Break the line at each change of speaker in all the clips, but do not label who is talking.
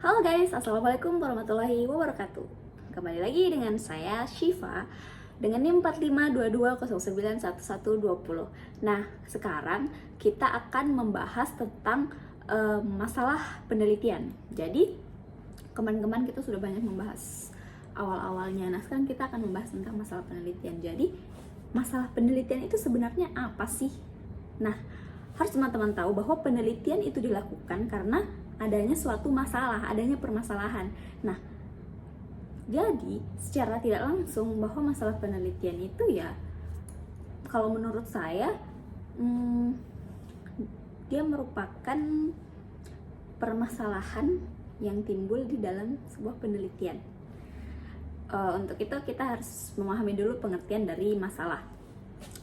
Halo guys, Assalamualaikum warahmatullahi wabarakatuh. Kembali lagi dengan saya Syifa dengan NIM 4522091120. Nah, sekarang kita akan membahas tentang masalah penelitian. Jadi, kemarin-kemarin kita sudah banyak membahas awal-awalnya. Nah, sekarang kita akan membahas tentang masalah penelitian. Jadi, masalah penelitian itu sebenarnya apa sih? Nah, harus teman-teman tahu bahwa penelitian itu dilakukan karena adanya suatu masalah, adanya permasalahan. Nah, jadi secara tidak langsung bahwa masalah penelitian itu ya, kalau menurut saya, dia merupakan permasalahan yang timbul di dalam sebuah penelitian. Untuk itu kita harus memahami dulu pengertian dari masalah.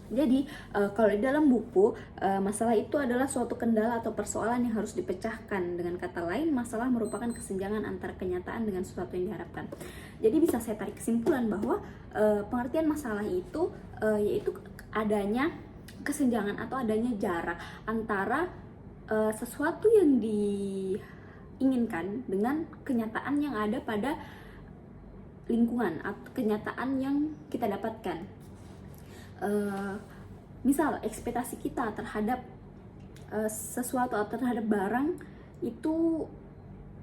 Jadi, kalau di dalam buku, masalah itu adalah suatu kendala atau persoalan yang harus dipecahkan. Dengan kata lain, masalah merupakan kesenjangan antara kenyataan dengan sesuatu yang diharapkan. Jadi bisa saya tarik kesimpulan bahwa pengertian masalah itu yaitu adanya kesenjangan atau adanya jarak antara sesuatu yang diinginkan dengan kenyataan yang ada pada lingkungan atau kenyataan yang kita dapatkan. Misal ekspektasi kita terhadap sesuatu atau terhadap barang itu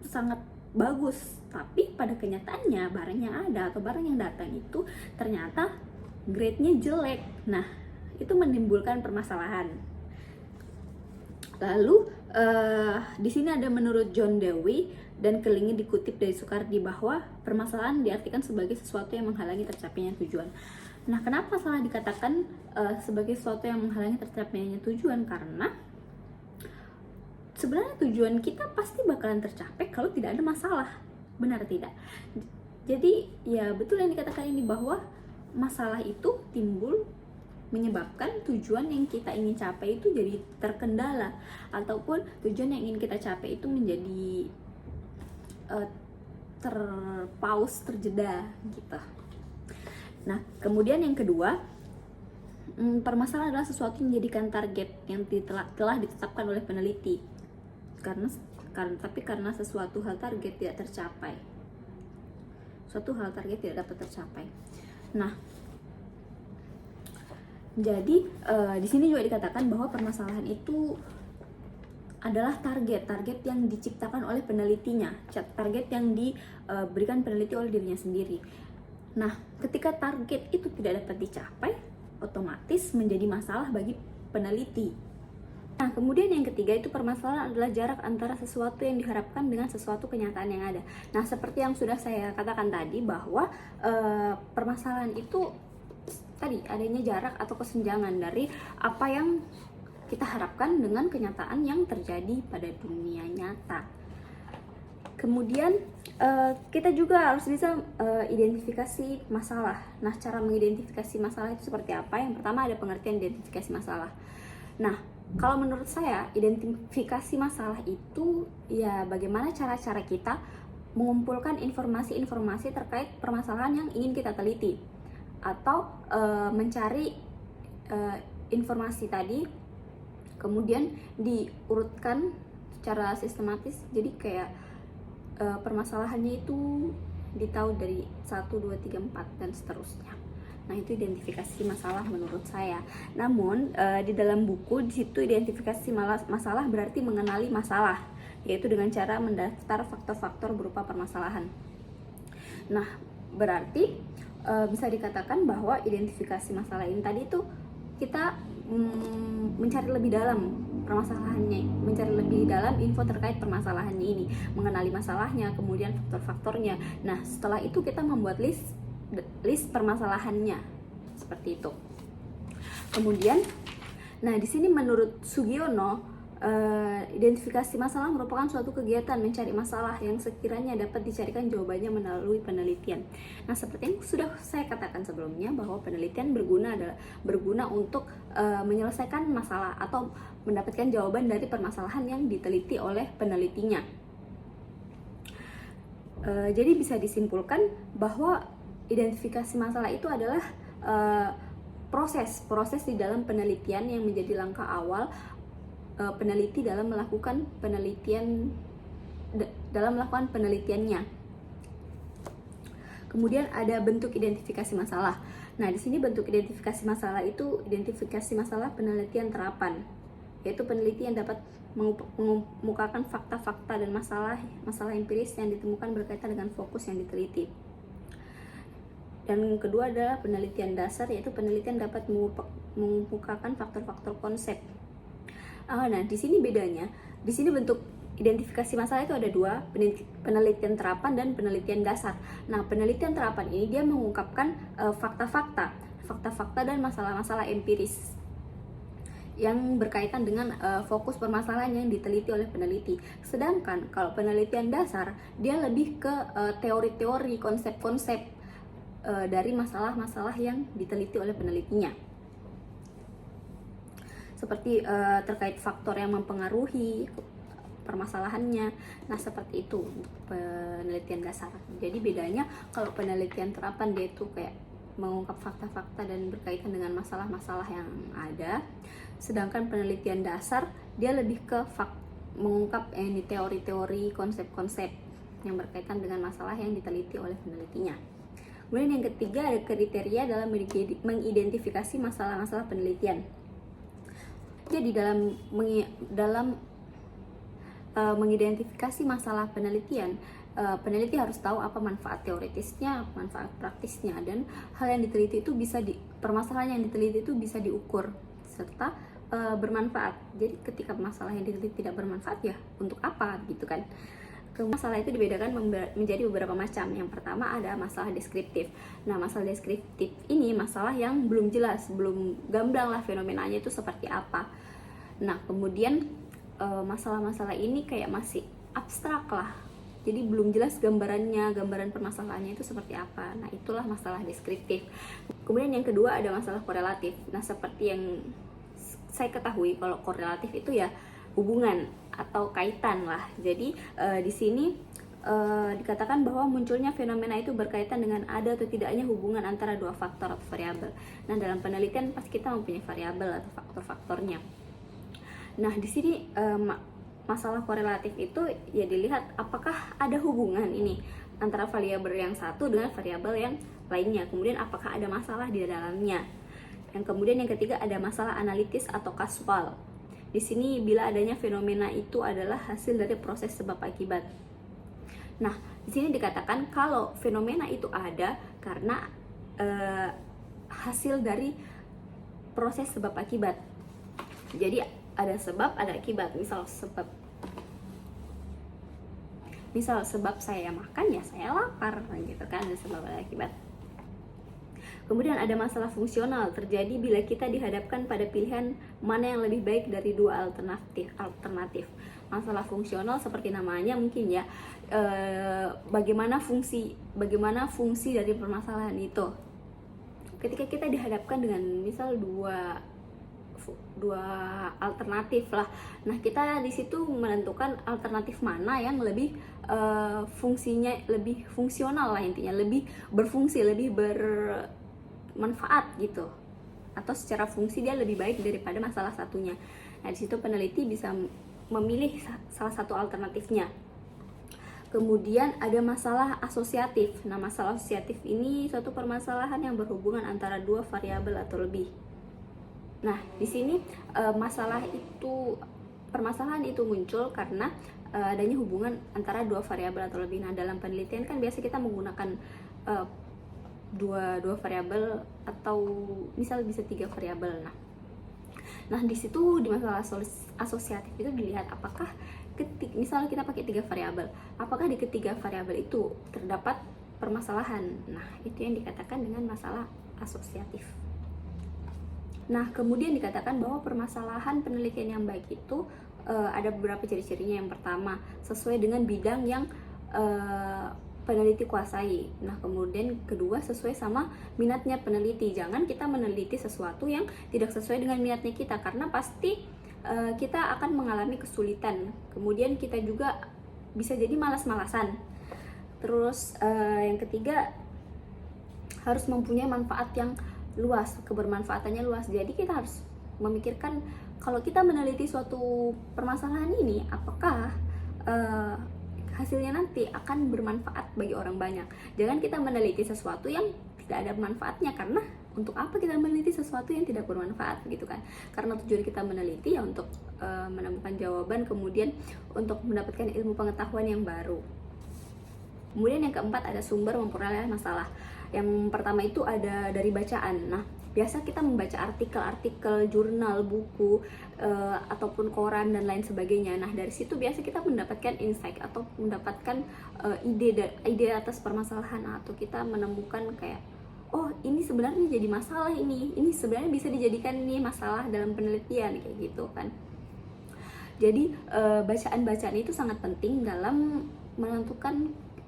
sangat bagus, tapi pada kenyataannya barang yang ada atau barang yang datang itu ternyata grade-nya jelek. Nah, itu menimbulkan permasalahan. Lalu di sini ada menurut John Dewey dan Kelingi dikutip dari Soekardi bahwa permasalahan diartikan sebagai sesuatu yang menghalangi tercapainya tujuan. Nah, kenapa salah dikatakan sebagai sesuatu yang menghalangi tercapainya tujuan? Karena sebenarnya tujuan kita pasti bakalan tercapai kalau tidak ada masalah, benar tidak? Jadi ya betul yang dikatakan ini bahwa masalah itu timbul menyebabkan tujuan yang kita ingin capai itu jadi terkendala, ataupun tujuan yang ingin kita capai itu menjadi terpaus, terjeda gitu. Nah, kemudian yang kedua, permasalahan adalah sesuatu yang menjadikan target yang telah ditetapkan oleh peneliti. Tapi karena sesuatu hal target tidak tercapai. Suatu hal target tidak dapat tercapai. Nah, jadi di sini juga dikatakan bahwa permasalahan itu adalah target yang diciptakan oleh penelitinya, target yang diberikan peneliti oleh dirinya sendiri. Nah, ketika target itu tidak dapat dicapai, otomatis menjadi masalah bagi peneliti. Nah, kemudian yang ketiga itu permasalahan adalah jarak antara sesuatu yang diharapkan dengan sesuatu kenyataan yang ada. Nah, seperti yang sudah saya katakan tadi bahwa permasalahan itu tadi adanya jarak atau kesenjangan dari apa yang kita harapkan dengan kenyataan yang terjadi pada dunia nyata. Kemudian kita juga harus bisa identifikasi masalah. Nah, cara mengidentifikasi masalah itu seperti apa? Yang pertama ada pengertian identifikasi masalah. Nah, kalau menurut saya identifikasi masalah itu ya bagaimana cara-cara kita mengumpulkan informasi-informasi terkait permasalahan yang ingin kita teliti, atau mencari informasi tadi kemudian diurutkan secara sistematis. Jadi kayak permasalahannya itu ditahu dari 1, 2, 3, 4 dan seterusnya. Nah, itu identifikasi masalah menurut saya. Namun di dalam buku di situ identifikasi masalah berarti mengenali masalah, yaitu dengan cara mendaftar faktor-faktor berupa permasalahan. Nah, berarti bisa dikatakan bahwa identifikasi masalah ini tadi itu kita mencari lebih dalam permasalahannya, mencari lebih dalam info terkait permasalahannya ini, mengenali masalahnya, kemudian faktor-faktornya. Nah, setelah itu kita membuat list permasalahannya seperti itu. Kemudian, nah di sini menurut Sugiono, identifikasi masalah merupakan suatu kegiatan mencari masalah yang sekiranya dapat dicarikan jawabannya melalui penelitian. Nah, seperti yang sudah saya katakan sebelumnya bahwa penelitian berguna untuk menyelesaikan masalah atau mendapatkan jawaban dari permasalahan yang diteliti oleh penelitinya. Jadi bisa disimpulkan bahwa identifikasi masalah itu adalah proses di dalam penelitian yang menjadi langkah awal peneliti dalam melakukan penelitian dalam melakukan penelitiannya. Kemudian ada bentuk identifikasi masalah. Nah, di sini bentuk identifikasi masalah itu identifikasi masalah penelitian terapan, yaitu peneliti yang dapat mengemukakan fakta-fakta dan masalah empiris yang ditemukan berkaitan dengan fokus yang diteliti. Dan kedua adalah penelitian dasar, yaitu penelitian dapat mengemukakan faktor-faktor konsep. Nah, di sini bedanya. Di sini bentuk identifikasi masalah itu ada dua, penelitian terapan dan penelitian dasar. Nah, penelitian terapan ini dia mengungkapkan fakta-fakta dan masalah-masalah empiris yang berkaitan dengan fokus permasalahan yang diteliti oleh peneliti. Sedangkan kalau penelitian dasar, dia lebih ke teori-teori, konsep-konsep dari masalah-masalah yang diteliti oleh penelitinya. Seperti terkait faktor yang mempengaruhi permasalahannya. Nah, seperti itu untuk penelitian dasar. Jadi bedanya kalau penelitian terapan dia itu kayak mengungkap fakta-fakta dan berkaitan dengan masalah-masalah yang ada. Sedangkan penelitian dasar dia lebih ke mengungkap teori-teori, konsep-konsep yang berkaitan dengan masalah yang diteliti oleh penelitinya. Kemudian yang ketiga ada kriteria dalam mengidentifikasi masalah-masalah penelitian. Jadi dalam mengidentifikasi masalah penelitian, peneliti harus tahu apa manfaat teoritisnya, manfaat praktisnya, dan hal yang diteliti itu permasalahan yang diteliti itu bisa diukur serta bermanfaat. Jadi ketika masalah yang diteliti tidak bermanfaat, ya untuk apa gitu kan. Masalah itu dibedakan menjadi beberapa macam. Yang pertama ada masalah deskriptif. Nah, masalah deskriptif ini masalah yang belum jelas, belum gamblang lah fenomenanya itu seperti apa. Nah, kemudian masalah-masalah ini kayak masih abstrak lah, jadi belum jelas gambaran permasalahannya itu seperti apa. Nah, itulah masalah deskriptif. Kemudian yang kedua ada masalah korelatif. Nah, seperti yang saya ketahui, kalau korelatif itu ya hubungan atau kaitan lah. Jadi di sini dikatakan bahwa munculnya fenomena itu berkaitan dengan ada atau tidaknya hubungan antara dua faktor atau variabel. Nah, dalam penelitian pasti kita mempunyai variabel atau faktor-faktornya. Nah, di sini masalah korelatif itu ya dilihat apakah ada hubungan ini antara variabel yang satu dengan variabel yang lainnya. Kemudian apakah ada masalah di dalamnya. Yang kemudian yang ketiga ada masalah analitis atau kasual. Di sini bila adanya fenomena itu adalah hasil dari proses sebab akibat. Nah, di sini dikatakan kalau fenomena itu ada karena hasil dari proses sebab akibat. Jadi ada sebab, ada akibat. Misal sebab saya makan, ya saya lapar gitu kan, ada sebab, ada akibat. Kemudian ada masalah fungsional, terjadi bila kita dihadapkan pada pilihan mana yang lebih baik dari dua alternatif. Masalah fungsional seperti namanya mungkin ya, bagaimana fungsi dari permasalahan itu. Ketika kita dihadapkan dengan misal dua alternatif lah. Nah, kita di situ menentukan alternatif mana yang lebih fungsinya lebih fungsional lah, intinya lebih berfungsi, lebih bermanfaat gitu. Atau secara fungsi dia lebih baik daripada masalah satunya. Nah, di situ peneliti bisa memilih salah satu alternatifnya. Kemudian ada masalah asosiatif. Nah, masalah asosiatif ini suatu permasalahan yang berhubungan antara dua variabel atau lebih. Nah, di sini permasalahan itu muncul karena adanya hubungan antara dua variabel atau lebih. Nah, dalam penelitian kan biasa kita menggunakan dua variabel atau misal bisa 3 variabel. Nah, di situ di masalah asosiatif itu dilihat apakah misalnya kita pakai 3 variabel, apakah di ketiga variabel itu terdapat permasalahan. Nah, itu yang dikatakan dengan masalah asosiatif. Nah, kemudian dikatakan bahwa permasalahan penelitian yang baik itu ada beberapa ciri-cirinya. Yang pertama, sesuai dengan bidang yang peneliti kuasai. Nah, kemudian kedua, sesuai sama minatnya peneliti. Jangan kita meneliti sesuatu yang tidak sesuai dengan minatnya kita, karena pasti kita akan mengalami kesulitan. Kemudian kita juga bisa jadi malas-malasan. Terus yang ketiga, harus mempunyai manfaat yang luas, kebermanfaatannya luas. Jadi kita harus memikirkan kalau kita meneliti suatu permasalahan ini, apakah hasilnya nanti akan bermanfaat bagi orang banyak. Jangan kita meneliti sesuatu yang tidak ada manfaatnya, karena untuk apa kita meneliti sesuatu yang tidak bermanfaat gitu kan. Karena tujuan kita meneliti ya untuk menemukan jawaban, kemudian untuk mendapatkan ilmu pengetahuan yang baru. Kemudian yang keempat ada sumber memperoleh masalah. Yang pertama itu ada dari bacaan. Nah, biasa kita membaca artikel-artikel, jurnal, buku, ataupun koran dan lain sebagainya. Nah, dari situ biasa kita mendapatkan insight atau mendapatkan ide atas permasalahan, atau kita menemukan kayak, oh ini sebenarnya jadi masalah, ini sebenarnya bisa dijadikan nih masalah dalam penelitian kayak gitu kan. Jadi bacaan-bacaan itu sangat penting dalam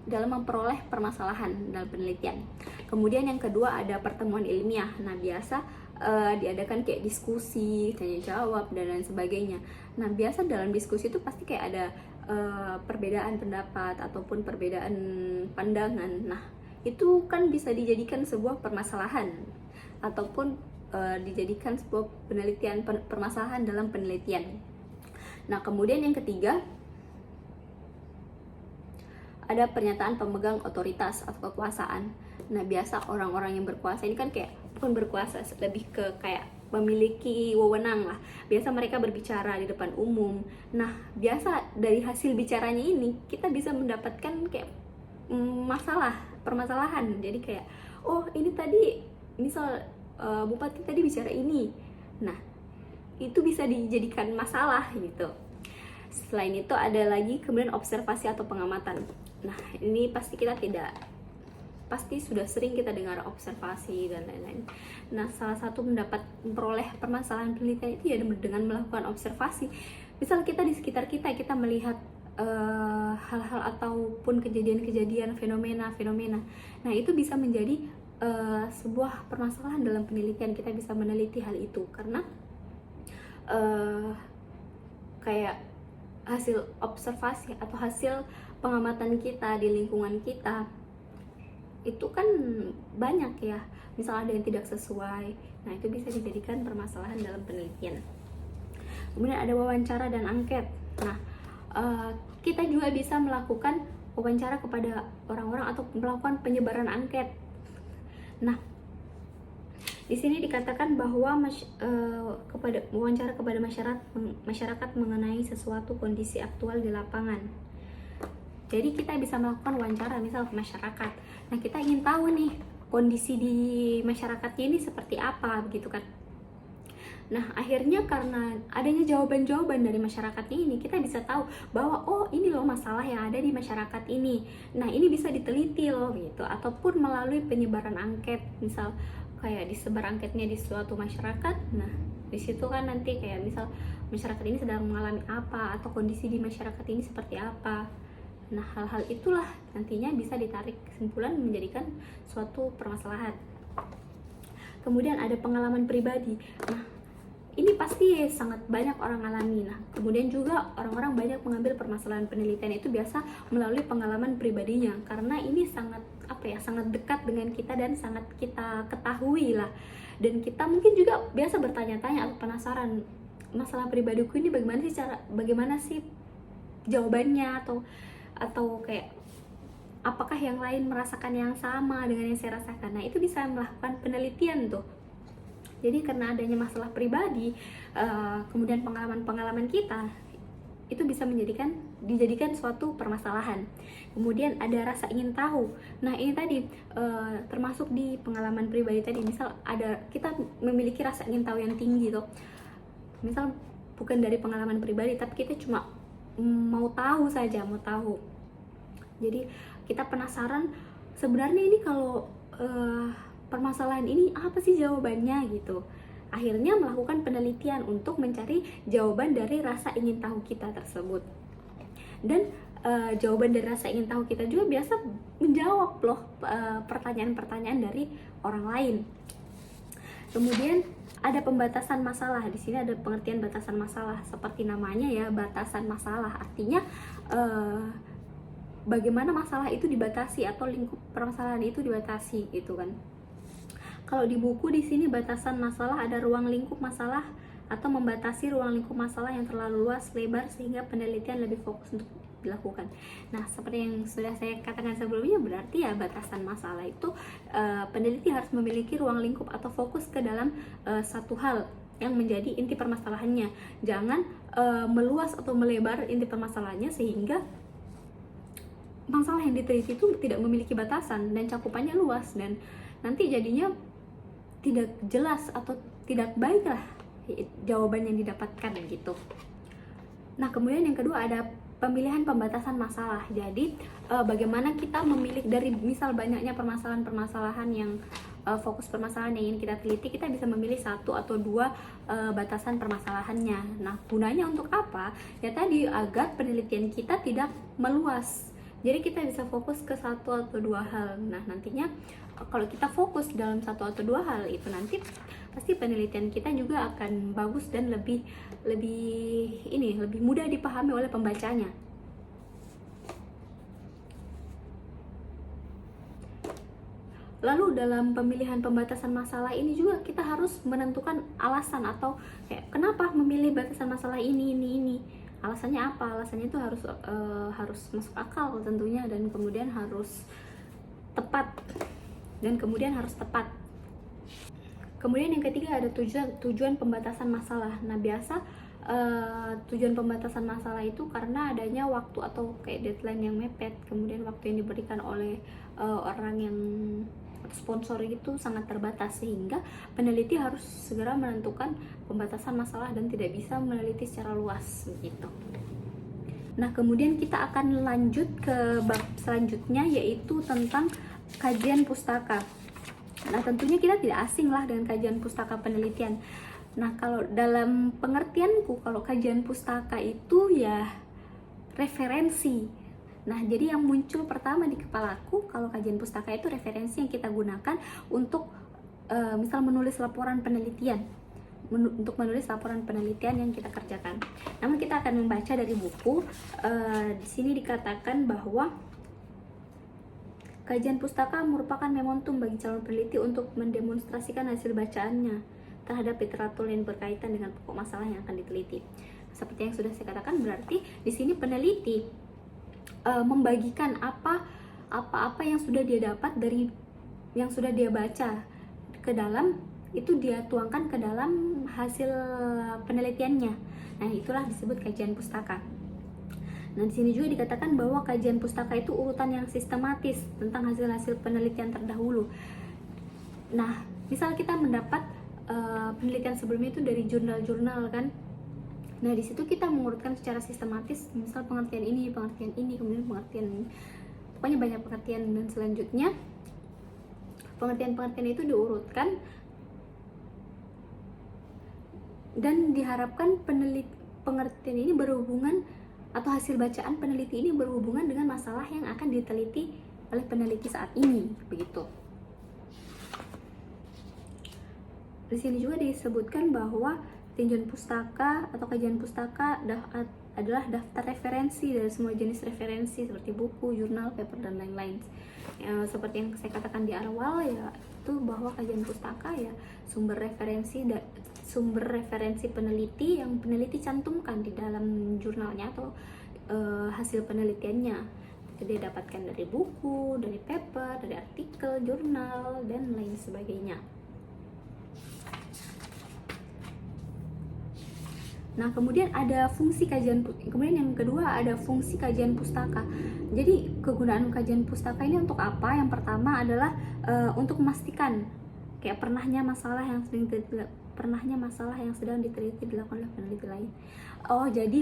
memperoleh permasalahan dalam penelitian. Kemudian yang kedua ada pertemuan ilmiah. Nah, biasa diadakan kayak diskusi, tanya jawab dan lain sebagainya. Nah, biasa dalam diskusi itu pasti kayak ada perbedaan pendapat ataupun perbedaan pandangan. Nah, itu kan bisa dijadikan sebuah permasalahan ataupun dijadikan sebuah penelitian, permasalahan dalam penelitian. Nah, kemudian yang ketiga ada pernyataan pemegang otoritas atau kekuasaan. Nah, biasa orang-orang yang berkuasa ini kan kayak bukan berkuasa, lebih ke kayak memiliki wewenang lah. Biasa mereka berbicara di depan umum. Nah, biasa dari hasil bicaranya ini kita bisa mendapatkan kayak permasalahan. Jadi kayak, oh ini tadi misal bupati tadi bicara ini. Nah, itu bisa dijadikan masalah gitu. Selain itu ada lagi kemudian observasi atau pengamatan. Nah, ini pasti sudah sering kita dengar observasi dan lain-lain. Nah, salah satu memperoleh permasalahan penelitian itu ya dengan melakukan observasi. Misal kita di sekitar kita melihat hal-hal ataupun kejadian-kejadian, fenomena. Nah, itu bisa menjadi sebuah permasalahan dalam penelitian. Kita bisa meneliti hal itu karena kayak hasil observasi atau hasil pengamatan kita di lingkungan kita itu kan banyak ya, misal ada yang tidak sesuai. Nah, itu bisa dijadikan permasalahan dalam penelitian. Kemudian ada wawancara dan angket. Nah, kita juga bisa melakukan wawancara kepada orang-orang atau melakukan penyebaran angket. Nah, di sini dikatakan bahwa wawancara kepada masyarakat mengenai sesuatu kondisi aktual di lapangan. Jadi kita bisa melakukan wawancara misal ke masyarakat. Nah, kita ingin tahu nih kondisi di masyarakatnya ini seperti apa begitu kan. Nah, akhirnya karena adanya jawaban-jawaban dari masyarakatnya ini, kita bisa tahu bahwa oh ini loh masalah yang ada di masyarakat ini. Nah, ini bisa diteliti loh gitu. Ataupun melalui penyebaran angket, misal kayak disebar angketnya di suatu masyarakat. Nah, di situ kan nanti kayak misal masyarakat ini sedang mengalami apa atau kondisi di masyarakat ini seperti apa. Nah, hal-hal itulah nantinya bisa ditarik kesimpulan menjadikan suatu permasalahan. Kemudian ada pengalaman pribadi. Nah, ini pasti sangat banyak orang alami. Nah, kemudian juga orang-orang banyak mengambil permasalahan penelitian itu biasa melalui pengalaman pribadinya, karena ini sangat sangat dekat dengan kita dan sangat kita ketahui lah. Dan kita mungkin juga biasa bertanya-tanya atau penasaran, masalah pribadiku ini bagaimana sih jawabannya, atau kayak apakah yang lain merasakan yang sama dengan yang saya rasakan. Nah, itu bisa melakukan penelitian tuh. Jadi karena adanya masalah pribadi, kemudian pengalaman-pengalaman kita, itu bisa dijadikan suatu permasalahan. Kemudian ada rasa ingin tahu. Nah, ini tadi termasuk di pengalaman pribadi tadi. Misal kita memiliki rasa ingin tahu yang tinggi tuh. Misal bukan dari pengalaman pribadi, tapi kita cuma mau tahu saja. Jadi kita penasaran sebenarnya ini kalau permasalahan ini apa sih jawabannya gitu. Akhirnya melakukan penelitian untuk mencari jawaban dari rasa ingin tahu kita tersebut. Dan jawaban dari rasa ingin tahu kita juga biasa menjawab loh pertanyaan-pertanyaan dari orang lain. Kemudian ada pembatasan masalah. Di sini ada pengertian batasan masalah, seperti namanya ya, batasan masalah. Artinya bagaimana masalah itu dibatasi atau lingkup permasalahan itu dibatasi gitu kan. Kalau di buku di sini batasan masalah ada ruang lingkup masalah atau membatasi ruang lingkup masalah yang terlalu luas lebar sehingga penelitian lebih fokus untuk
dilakukan. Nah, seperti yang sudah saya katakan sebelumnya, berarti ya batasan masalah itu peneliti harus memiliki ruang lingkup atau fokus ke dalam satu hal yang menjadi inti permasalahannya. Jangan meluas atau melebar inti permasalahannya sehingga masalah yang diteliti itu tidak memiliki batasan dan cakupannya luas, dan nanti jadinya tidak jelas atau tidak baik lah jawaban yang didapatkan gitu. Nah, kemudian yang kedua ada pemilihan pembatasan masalah. Jadi bagaimana kita memilih dari misal banyaknya permasalahan-permasalahan yang fokus permasalahan yang ingin kita teliti, kita bisa memilih satu atau dua batasan permasalahannya. Nah, gunanya untuk apa? Ya tadi, agar penelitian kita tidak meluas. Jadi kita bisa fokus ke satu atau dua hal. Nah, nantinya kalau kita fokus dalam satu atau dua hal itu, nanti pasti penelitian kita juga akan bagus dan lebih mudah dipahami oleh pembacanya. Lalu dalam pemilihan pembatasan masalah ini juga kita harus menentukan alasan atau kayak kenapa memilih batasan masalah ini. Alasannya apa? Alasannya itu harus masuk akal tentunya, dan kemudian harus tepat. Kemudian yang ketiga ada tujuan pembatasan masalah. Nah, biasa tujuan pembatasan masalah itu karena adanya waktu atau kayak deadline yang mepet, kemudian waktu yang diberikan oleh orang yang sponsor itu sangat terbatas, sehingga peneliti harus segera menentukan pembatasan masalah dan tidak bisa meneliti secara luas gitu. Nah, kemudian kita akan lanjut ke bab selanjutnya, yaitu tentang kajian pustaka. Nah, tentunya kita tidak asing lah dengan kajian pustaka penelitian. Nah, kalau dalam pengertianku, kalau kajian pustaka itu ya referensi. Nah, jadi yang muncul pertama di kepalaku kalau kajian pustaka itu referensi yang kita gunakan untuk misal menulis laporan penelitian. Untuk menulis laporan penelitian yang kita kerjakan. Namun kita akan membaca dari buku. Di sini dikatakan bahwa kajian pustaka merupakan momentum bagi calon peneliti untuk mendemonstrasikan hasil bacaannya terhadap literatur yang berkaitan dengan pokok masalah yang akan diteliti. Seperti yang sudah saya katakan, berarti di sini peneliti membagikan apa yang sudah dia dapat dari yang sudah dia baca ke dalam, itu dia tuangkan ke dalam hasil penelitiannya. Nah, itulah disebut kajian pustaka. Nah, di sini juga dikatakan bahwa kajian pustaka itu urutan yang sistematis tentang hasil-hasil penelitian terdahulu. Nah, misal kita mendapat penelitian sebelumnya itu dari jurnal-jurnal kan. Nah, di situ kita mengurutkan secara sistematis, misal pengertian ini, kemudian pengertian ini. Pokoknya banyak pengertian, dan selanjutnya pengertian-pengertian itu diurutkan dan diharapkan pengertian ini berhubungan atau hasil bacaan peneliti ini berhubungan dengan masalah yang akan diteliti oleh peneliti saat ini, begitu. Di sini juga disebutkan bahwa tinjauan pustaka atau kajian pustaka adalah daftar referensi dari semua jenis referensi seperti buku, jurnal, paper, dan lain-lain. Seperti yang saya katakan di awal, ya itu bahwa kajian pustaka ya sumber referensi peneliti yang peneliti cantumkan di dalam jurnalnya atau hasil penelitiannya. Dia dapatkan dari buku, dari paper, dari artikel, jurnal, dan lain sebagainya. Nah, kemudian ada fungsi kemudian yang kedua ada fungsi kajian pustaka. Jadi kegunaan kajian pustaka ini untuk apa? Yang pertama adalah untuk memastikan kayak pernahnya masalah yang sedang diteliti dilakukan oleh peneliti lain. Jadi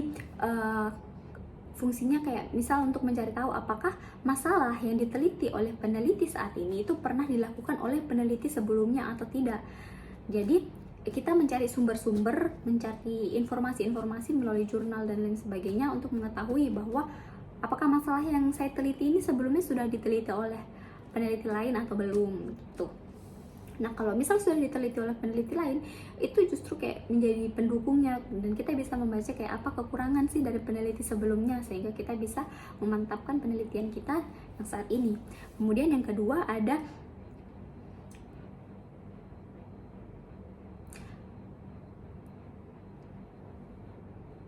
fungsinya kayak misal untuk mencari tahu apakah masalah yang diteliti oleh peneliti saat ini itu pernah dilakukan oleh peneliti sebelumnya atau tidak. Jadi kita mencari sumber-sumber, mencari informasi-informasi melalui jurnal dan lain sebagainya untuk mengetahui bahwa apakah masalah yang saya teliti ini sebelumnya sudah diteliti oleh peneliti lain atau belum gitu. Nah, kalau misal sudah diteliti oleh peneliti lain, itu justru kayak menjadi pendukungnya, dan kita bisa membaca kayak apa kekurangan sih dari peneliti sebelumnya, sehingga kita bisa memantapkan penelitian kita yang saat ini. Kemudian yang kedua ada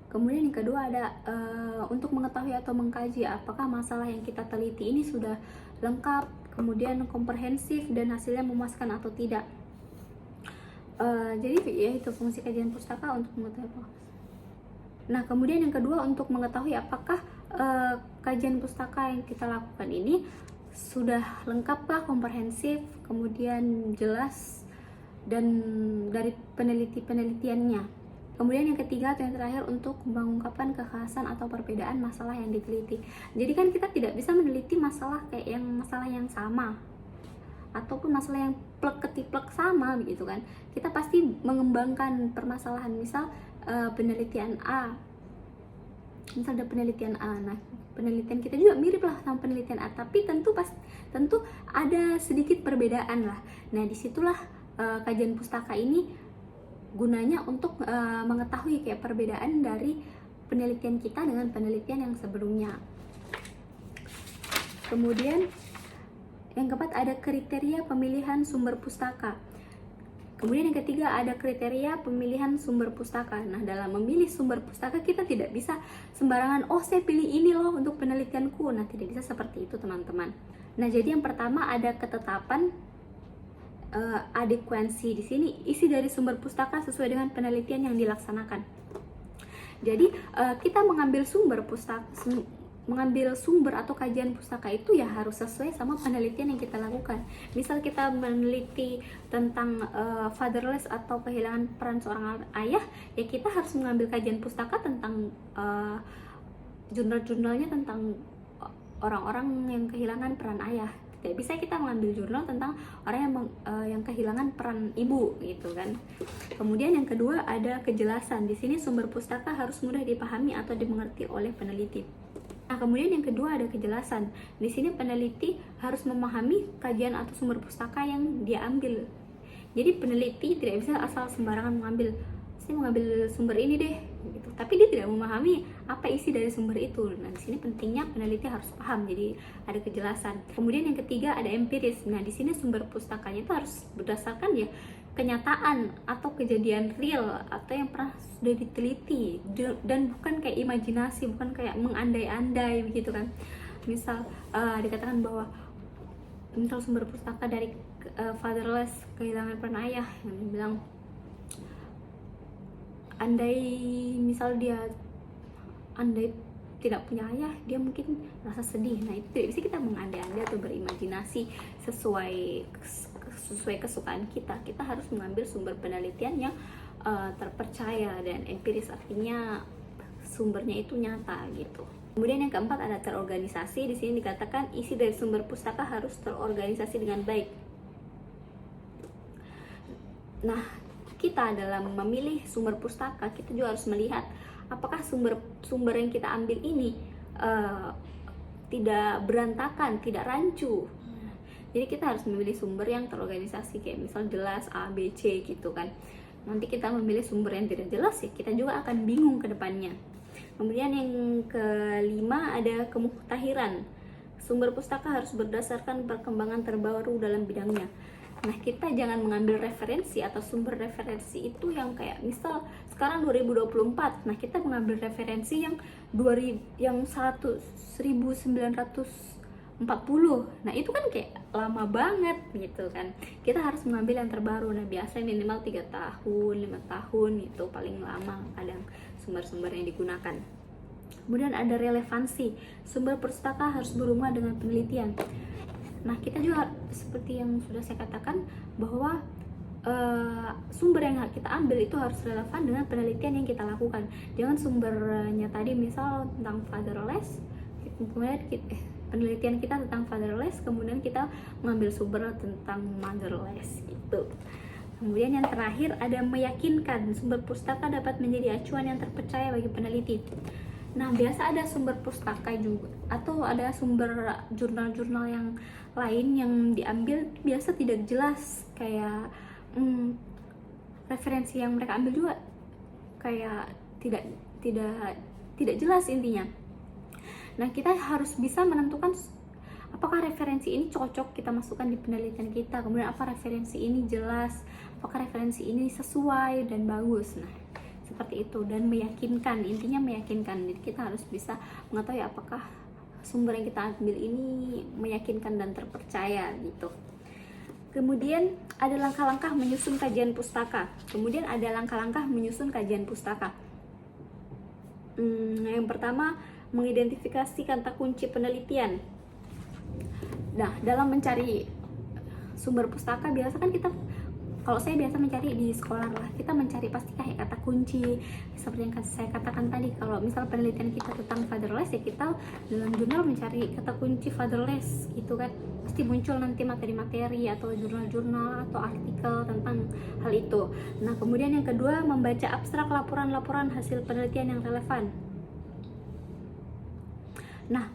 Kemudian yang kedua ada untuk mengetahui atau mengkaji apakah masalah yang kita teliti ini sudah lengkap, kemudian komprehensif dan hasilnya memuaskan atau tidak. Jadi ya itu fungsi kajian pustaka untuk mengetahui apa. Nah, kemudian yang kedua untuk mengetahui apakah kajian pustaka yang kita lakukan ini sudah lengkapkah, komprehensif, kemudian jelas dan dari penelitiannya. Kemudian yang ketiga atau yang terakhir untuk mengungkapkan kekhasan atau perbedaan masalah yang diteliti. Jadi kan kita tidak bisa meneliti masalah kayak masalah yang sama ataupun masalah yang plek ketiplek sama begitu kan. Kita pasti mengembangkan permasalahan, misal penelitian A. Misal ada penelitian A. Nah, penelitian kita juga mirip lah sama penelitian A, tapi tentu ada sedikit perbedaan lah. Nah, disitulah kajian pustaka ini gunanya untuk mengetahui kayak perbedaan dari penelitian kita dengan penelitian yang sebelumnya. Kemudian yang keempat ada kriteria pemilihan sumber pustaka. Kemudian yang ketiga ada kriteria pemilihan sumber pustaka. Nah, dalam memilih sumber pustaka kita tidak bisa sembarangan, oh saya pilih ini loh untuk penelitianku. Nah, tidak bisa seperti itu teman-teman. Nah, jadi yang pertama ada ketetapan adekuensi. Di sini isi dari sumber pustaka sesuai dengan penelitian yang dilaksanakan. Jadi kita mengambil sumber atau kajian pustaka itu ya harus sesuai sama penelitian yang kita lakukan. Misal kita meneliti tentang fatherless atau kehilangan peran seorang ayah, ya kita harus mengambil kajian pustaka tentang jurnal-jurnalnya tentang orang-orang yang kehilangan peran ayah. Tidak bisa kita mengambil jurnal tentang orang yang kehilangan peran ibu gitu kan. Kemudian yang kedua ada kejelasan. Di sini sumber pustaka harus mudah dipahami atau dimengerti oleh peneliti. Nah, kemudian yang kedua ada kejelasan. Di sini peneliti harus memahami kajian atau sumber pustaka yang dia ambil. Jadi peneliti tidak bisa asal sembarangan mengambil, saya mengambil sumber ini deh gitu. Tapi dia tidak memahami apa isi dari sumber itu. Nah, di sini pentingnya peneliti harus paham, jadi ada kejelasan. Kemudian yang ketiga ada empiris. Nah, di sini sumber pustakanya itu harus berdasarkan ya kenyataan atau kejadian real atau yang pernah sudah diteliti, dan bukan kayak imajinasi, bukan kayak mengandai-andai begitu kan. Misal dikatakan bahwa misal sumber pustaka dari fatherless, kehilangan peran ayah, yang bilang andai tidak punya ayah, dia mungkin merasa sedih. Nah, itu tidak bisa kita mengandai-andai atau berimajinasi sesuai kesukaan kita. Kita harus mengambil sumber penelitian yang terpercaya dan empiris, artinya sumbernya itu nyata gitu. Kemudian yang keempat ada terorganisasi. Di sini dikatakan isi dari sumber pustaka harus terorganisasi dengan baik. Nah, kita dalam memilih sumber pustaka, kita juga harus melihat apakah sumber yang kita ambil ini tidak berantakan, tidak rancu. Jadi kita harus memilih sumber yang terorganisasi, kayak misal jelas A, B, C gitu kan. Nanti kita memilih sumber yang tidak jelas ya kita juga akan bingung ke depannya. Kemudian yang kelima ada kemuktahiran. Sumber pustaka harus berdasarkan perkembangan terbaru dalam bidangnya. Nah, kita jangan mengambil referensi atau sumber referensi itu yang kayak misal sekarang 2024. Nah, kita mengambil referensi yang 1940. Nah, itu kan kayak lama banget gitu kan. Kita harus mengambil yang terbaru. Nah, biasanya minimal 3 tahun, 5 tahun itu paling lama kadang sumber-sumber yang digunakan. Kemudian ada relevansi. Sumber pustaka harus berhubungan dengan penelitian. Nah, kita juga seperti yang sudah saya katakan bahwa sumber yang kita ambil itu harus relevan dengan penelitian yang kita lakukan. Jangan sumbernya tadi misal tentang fatherless, kemudian penelitian kita tentang fatherless, kemudian kita mengambil sumber tentang motherless gitu. Kemudian yang terakhir ada meyakinkan. Sumber pustaka dapat menjadi acuan yang terpercaya bagi peneliti. Nah, biasa ada sumber pustaka juga atau ada sumber jurnal-jurnal yang lain yang diambil biasa tidak jelas, kayak referensi yang mereka ambil juga kayak tidak jelas intinya. Nah, kita harus bisa menentukan apakah referensi ini cocok kita masukkan di penelitian kita, kemudian apa referensi ini jelas, apakah referensi ini sesuai dan bagus. Nah, seperti itu, dan meyakinkan, intinya meyakinkan. Jadi kita harus bisa mengetahui apakah sumber yang kita ambil ini meyakinkan dan terpercaya gitu. Kemudian ada langkah-langkah menyusun kajian pustaka. Yang pertama, mengidentifikasi kata kunci penelitian. Nah, dalam mencari sumber pustaka, biasa kan kita, kalau saya biasa mencari di sekolah lah, kita mencari pasti kayak kata kunci seperti yang saya katakan tadi. Kalau misal penelitian kita tentang fatherless, ya kita dalam jurnal mencari kata kunci fatherless gitu kan, pasti muncul nanti materi-materi atau jurnal-jurnal atau artikel tentang hal itu. Nah, kemudian yang kedua, membaca abstrak laporan-laporan hasil penelitian yang relevan. Nah,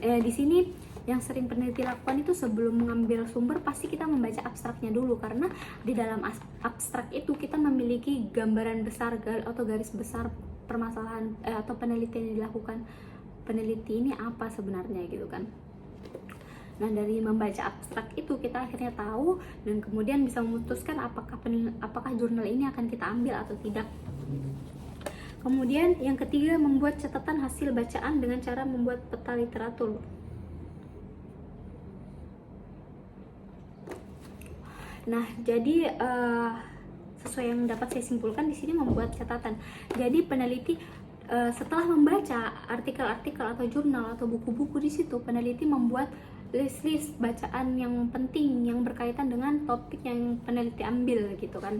di sini yang sering peneliti lakukan itu sebelum mengambil sumber pasti kita membaca abstraknya dulu, karena di dalam abstrak itu kita memiliki gambaran besar atau garis besar permasalahan atau penelitian yang dilakukan peneliti ini apa sebenarnya gitu kan. Nah, dari membaca abstrak itu kita akhirnya tahu dan kemudian bisa memutuskan apakah jurnal ini akan kita ambil atau tidak. Kemudian yang ketiga, membuat catatan hasil bacaan dengan cara membuat peta literatur. Nah, jadi sesuai yang dapat saya simpulkan di sini, membuat catatan. Jadi peneliti setelah membaca artikel-artikel atau jurnal atau buku-buku di situ, peneliti membuat list-list bacaan yang penting yang berkaitan dengan topik yang peneliti ambil gitu kan.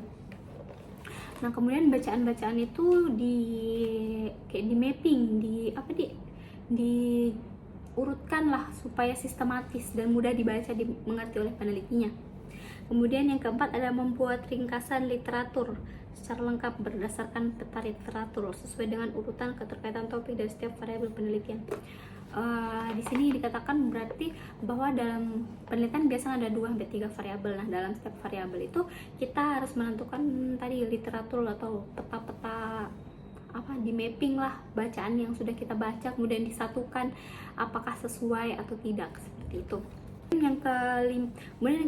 Nah, kemudian bacaan-bacaan itu di mapping, diurutkan lah supaya sistematis dan mudah dibaca, dimengerti oleh penelitinya. Kemudian yang keempat ada membuat ringkasan literatur secara lengkap berdasarkan peta literatur sesuai dengan urutan keterkaitan topik dan setiap variabel penelitian. Di sini dikatakan berarti bahwa dalam penelitian biasanya ada 2-3 variabel. Nah, dalam setiap variabel itu kita harus menentukan tadi literatur atau peta-peta di mapping lah bacaan yang sudah kita baca, kemudian disatukan apakah sesuai atau tidak, seperti itu. Kemudian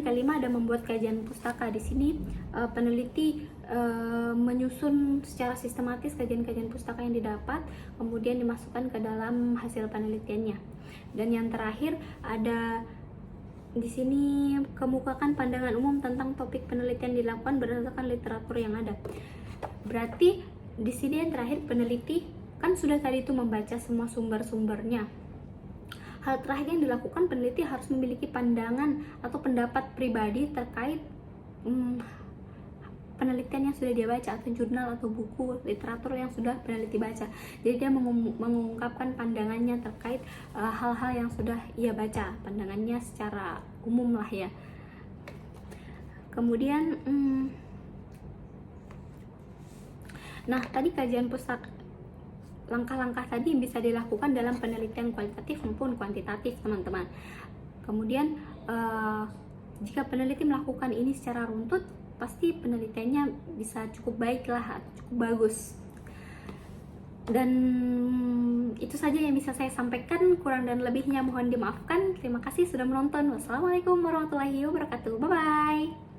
yang kelima ada membuat kajian pustaka. Di sini peneliti menyusun secara sistematis kajian-kajian pustaka yang didapat, kemudian dimasukkan ke dalam hasil penelitiannya. Dan yang terakhir ada di sini kemukakan pandangan umum tentang topik penelitian dilakukan berdasarkan literatur yang ada. Berarti di sini yang terakhir, peneliti kan sudah tadi itu membaca semua sumber-sumbernya. Hal terakhir yang dilakukan, peneliti harus memiliki pandangan atau pendapat pribadi terkait penelitian yang sudah dia baca, atau jurnal atau buku literatur yang sudah peneliti baca. Jadi dia mengungkapkan pandangannya terkait hal-hal yang sudah ia baca, pandangannya secara umum lah ya. Kemudian nah, tadi kajian pustaka, langkah-langkah tadi bisa dilakukan dalam penelitian kualitatif maupun kuantitatif, teman-teman. Kemudian jika peneliti melakukan ini secara runtut, pasti penelitiannya bisa cukup baik lah, cukup bagus. Dan itu saja yang bisa saya sampaikan, kurang dan lebihnya mohon dimaafkan. Terima kasih sudah menonton. Wassalamualaikum warahmatullahi wabarakatuh. Bye bye.